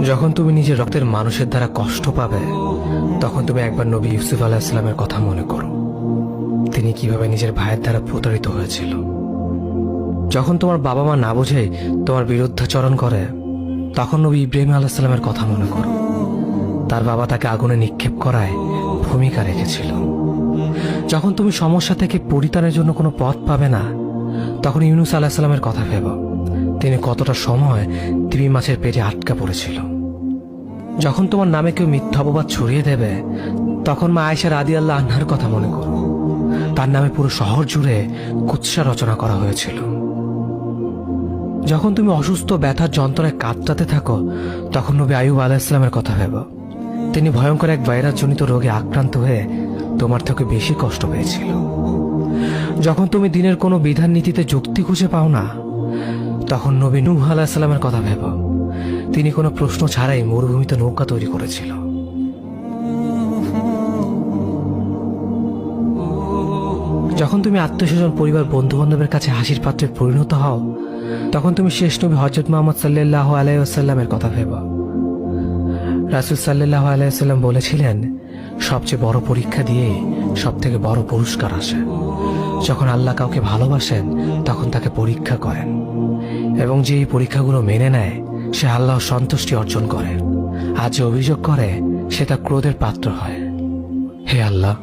যখন তুমি নিজের রক্তের মানুষের দ্বারা কষ্ট পাবে, তখন তুমি একবার নবী ইউসুফ আলাইহিস সালামের কথা মনে করো। তিনি কিভাবে নিজের ভাইয়ের দ্বারা প্রতারিত হয়েছিল। যখন তোমার বাবা মা না বুঝেই তোমার বিরুদ্ধাচরণ করে, তখন নবী ইব্রাহিম আলাইহিস সালামের কথা মনে করো। তার বাবা তাকে আগুনে নিক্ষেপ করায় ভূমিকা রেখেছিল। যখন তুমি সমস্যা থেকে পরিত্রাণের জন্য কোনো পথ পাবে না, তখন ইউনুস আলাইহিস সালামের কথা ভেবো। তিনি কতটা সময় তিমি মাছের পেটে আটকা পড়েছিল। যখন তোমার নামে কেউ মিথ্যা অপবাদ ছড়িয়ে দেবে, তখন মা আয়েশা রাদিয়াল্লাহু আনহার কথা মনে করো। তার নামে পুরো শহর জুড়ে কুৎসা রচনা করা হয়েছিল। যখন তুমি অসুস্থ ব্যথার যন্ত্রণায় কাতরাতে থাকো, তখন নবী আইয়ুব আলাইহিস সালামের কথা ভেবো। তিনি ভয়ঙ্কর এক ভাইরাসজনিত রোগে আক্রান্ত হয়ে তোমার থেকে বেশি কষ্ট পেয়েছিল। যখন তুমি দিনের কোনো বিধান নীতিতে যুক্তি খুঁজে পাও না, তখন নবী নূহ আলাইহিস সালামের কথা ভেবো। তিনি কোনো প্রশ্ন ছাড়াই মরুভূমিতে নৌকা তৈরি করেছিল। যখন তুমি আত্মীয়স্বজন, পরিবার, বন্ধু বান্ধবের কাছে হাসির পাত্রে পরিণত হও, তখন তুমি শেষ নবী হযরত মুহাম্মদ সাল্লাল্লাহু আলাইহি ওয়াসাল্লামের কথা ভেবো। রাসূল সাল্লাল্লাহু আলাইহি ওয়াসাল্লাম বলেছিলেন, সবচেয়ে বড় পরীক্ষা দিয়ে সবথেকে বড় পুরস্কার আসে। যখন আল্লাহ কাউকে ভালোবাসেন, তখন তাকে পরীক্ষা করেন, এবং যে এই পরীক্ষাগুলো মেনে নেয়, সে আল্লাহর সন্তুষ্টি অর্জন করে। আর যে অভিযোগ করে, সে তার ক্রোধের পাত্র হয়। হে আল্লাহ,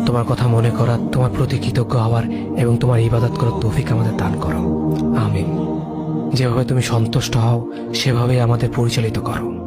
তোমার কথা মনে করা, তোমার প্রতি কৃতজ্ঞ হওয়ার এবং তোমার ইবাদত করার তৌফিক আমাদের দান করো। আমিন। যেভাবে তুমি সন্তুষ্ট হও, সেভাবেই আমাদের পরিচালিত করো।